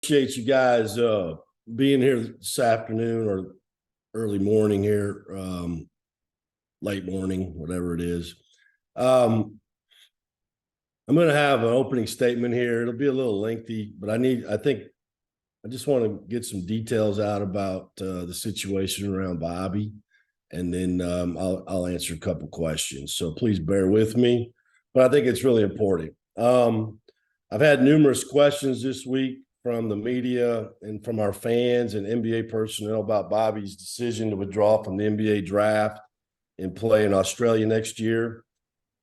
Appreciate you guys being here this afternoon or early morning here, late morning, whatever it is. I'm going to have an opening statement here. It'll be a little lengthy, but I just want to get some details out about the situation around Bobi, and then I'll answer a couple questions. So please bear with me, but I think it's really important. I've had numerous questions this week from the media and from our fans and NBA personnel about Bobi's decision to withdraw from the NBA draft and play in Australia next year.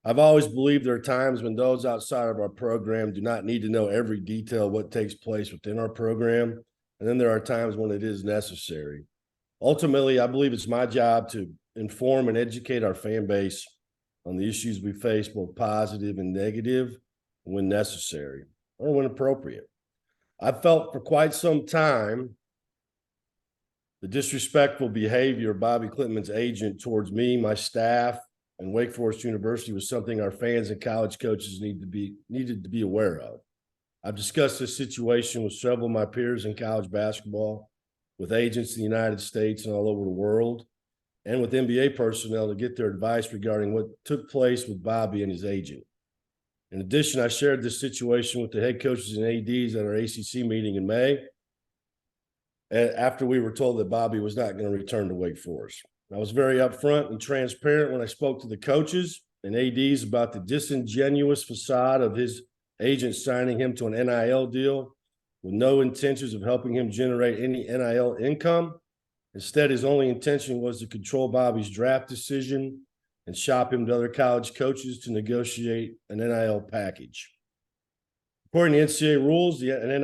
I've always believed there are times when those outside of our program do not need to know every detail of what takes place within our program, and then there are times when it is necessary. Ultimately, I believe it's my job to inform and educate our fan base on the issues we face, both positive and negative, when necessary or when appropriate. I've felt for quite some time the disrespectful behavior of Bobi Klintman's agent towards me, my staff, and Wake Forest University was something our fans and college coaches needed to be aware of. I've discussed this situation with several of my peers in college basketball, with agents in the United States and all over the world, and with NBA personnel to get their advice regarding what took place with Bobi and his agent. In addition, I shared this situation with the head coaches and ADs at our ACC meeting in May, after we were told that Bobi was not going to return to Wake Forest. I was very upfront and transparent when I spoke to the coaches and ADs about the disingenuous facade of his agent signing him to an NIL deal with no intentions of helping him generate any NIL income. Instead, his only intention was to control Bobi's draft decision and shop him to other college coaches to negotiate an NIL package. According to NCAA rules, an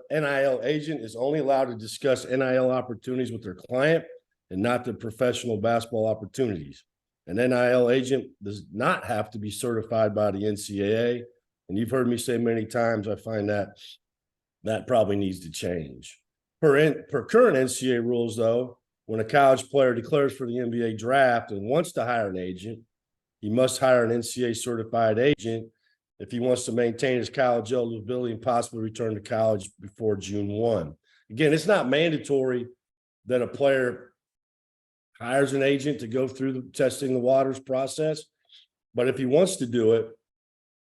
NIL agent is only allowed to discuss NIL opportunities with their client and not the professional basketball opportunities. An NIL agent does not have to be certified by the NCAA, and you've heard me say many times, I find that probably needs to change. Per current NCAA rules, though, when a college player declares for the NBA draft and wants to hire an agent, he must hire an NCAA certified agent if he wants to maintain his college eligibility and possibly return to college before June 1. Again, it's not mandatory that a player hires an agent to go through the testing the waters process, but if he wants to do it,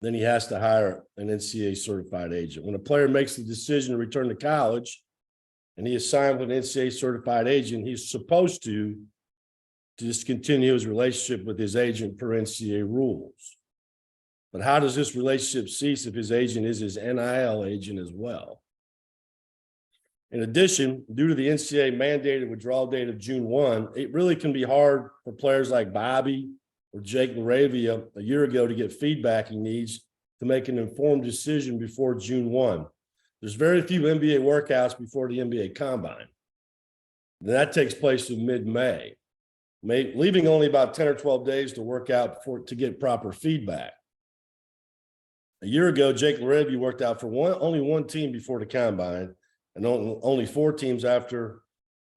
then he has to hire an NCAA certified agent. When a player makes the decision to return to college and he is signed with an NCAA certified agent, he's supposed to discontinue his relationship with his agent per NCAA rules. But how does this relationship cease if his agent is his NIL agent as well? In addition, due to the NCAA mandated withdrawal date of June 1, it really can be hard for players like Bobi or Jake LaRavia a year ago to get feedback he needs to make an informed decision before June 1. There's very few NBA workouts before the NBA Combine. And that takes place in mid-May, leaving only about 10 or 12 days to work out to get proper feedback. A year ago, Jake LaRavia worked out for only one team before the Combine and only 4 teams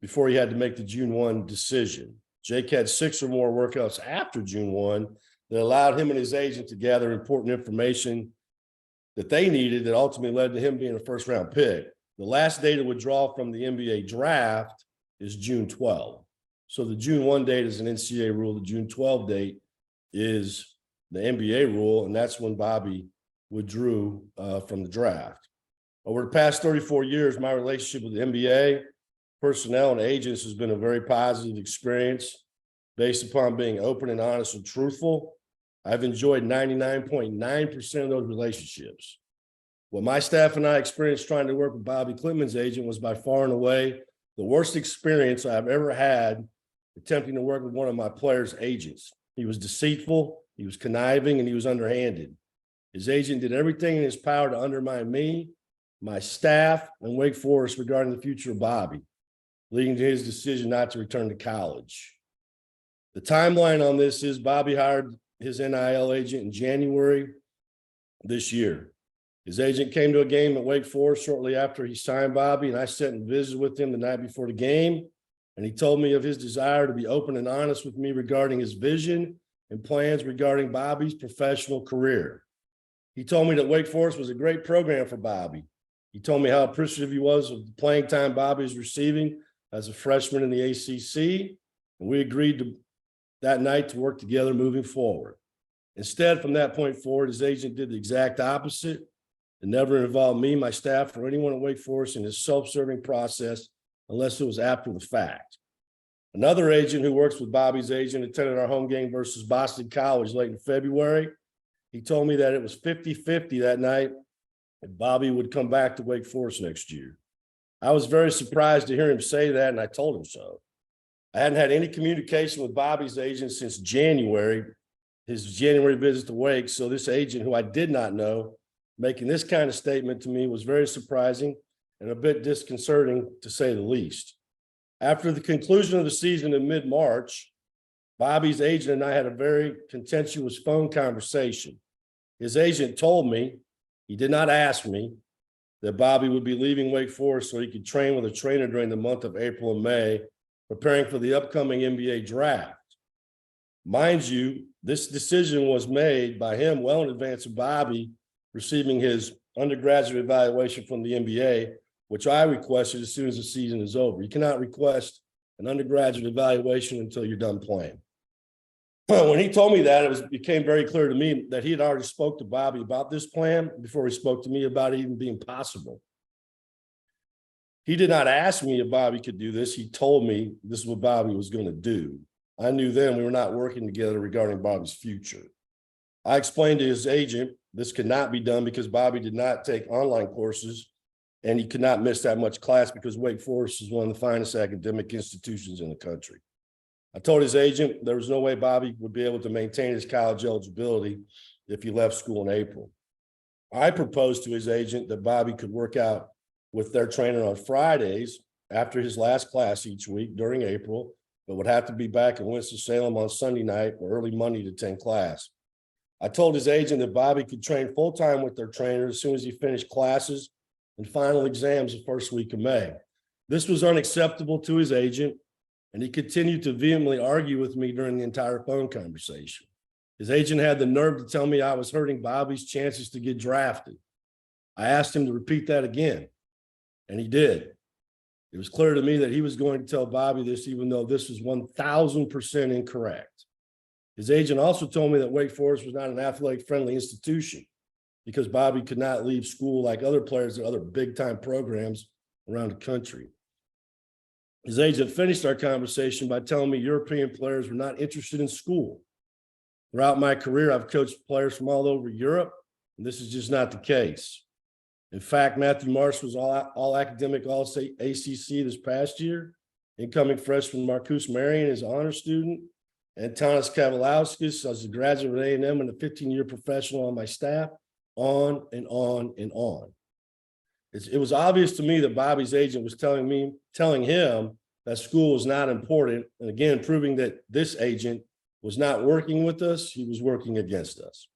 before he had to make the June 1 decision. Jake had 6 or more workouts after June 1 that allowed him and his agent to gather important information that they needed that ultimately led to him being a first-round pick. The last day to withdraw from the NBA draft is June 12. So the June 1 date is an NCAA rule. The June 12 date is the NBA rule, and that's when Bobi withdrew from the draft. Over the past 34 years, my relationship with the NBA, personnel, and agents has been a very positive experience based upon being open and honest and truthful. I've enjoyed 99.9% of those relationships. What my staff and I experienced trying to work with Bobi Klintman's agent was by far and away the worst experience I've ever had attempting to work with one of my players' agents. He was deceitful, he was conniving, and he was underhanded. His agent did everything in his power to undermine me, my staff, and Wake Forest regarding the future of Bobi, leading to his decision not to return to college. The timeline on this is Bobi hired his NIL agent in January this year. His agent came to a game at Wake Forest shortly after he signed Bobi, and I sat and visited with him the night before the game, and he told me of his desire to be open and honest with me regarding his vision and plans regarding Bobi's professional career. He told me that Wake Forest was a great program for Bobi, He told me how appreciative he was of the playing time Bobi is receiving as a freshman in the ACC, and we agreed that night to work together moving forward. Instead, from that point forward, his agent did the exact opposite and never involved me, my staff, or anyone at Wake Forest in his self-serving process unless it was after the fact. Another agent who works with Bobi's agent attended our home game versus Boston College late in February. He told me that it was 50-50 that night and Bobi would come back to Wake Forest next year. I was very surprised to hear him say that, and I told him so. I hadn't had any communication with Bobi's agent since January, his January visit to Wake, so this agent, who I did not know, making this kind of statement to me was very surprising and a bit disconcerting, to say the least. After the conclusion of the season in mid-March, Bobi's agent and I had a very contentious phone conversation. His agent told me, he did not ask me, that Bobi would be leaving Wake Forest so he could train with a trainer during the month of April and May, preparing for the upcoming NBA draft. Mind you, this decision was made by him well in advance of Bobi receiving his undergraduate evaluation from the NBA, which I requested as soon as the season is over. You cannot request an undergraduate evaluation until you're done playing. When he told me that, it became very clear to me that he had already spoke to Bobi about this plan before he spoke to me about it even being possible. He did not ask me if Bobi could do this. He told me this is what Bobi was going to do. I knew then we were not working together regarding Bobi's future. I explained to his agent this could not be done because Bobi did not take online courses and he could not miss that much class because Wake Forest is one of the finest academic institutions in the country. I told his agent there was no way Bobi would be able to maintain his college eligibility if he left school in April. I proposed to his agent that Bobi could work out with their trainer on Fridays after his last class each week during April, but would have to be back in Winston-Salem on Sunday night or early Monday to attend class. I told his agent that Bobi could train full-time with their trainer as soon as he finished classes and final exams the first week of May. This was unacceptable to his agent, and he continued to vehemently argue with me during the entire phone conversation. His agent had the nerve to tell me I was hurting Bobi's chances to get drafted. I asked him to repeat that again, and he did. It was clear to me that he was going to tell Bobi this, even though this was 1,000% incorrect. His agent also told me that Wake Forest was not an athletic-friendly institution because Bobi could not leave school like other players at other big-time programs around the country. His agent finished our conversation by telling me European players were not interested in school. Throughout my career, I've coached players from all over Europe, and this is just not the case. In fact, Matthew Marsh was all academic, all ACC this past year. Incoming freshman Marcus Marion is an honor student, and Tanis Kavalauskas as a graduate of A&M and a 15-year professional on my staff, on and on and on. It was obvious to me that Bobi's agent was telling him that school was not important, and again, proving that this agent was not working with us, he was working against us.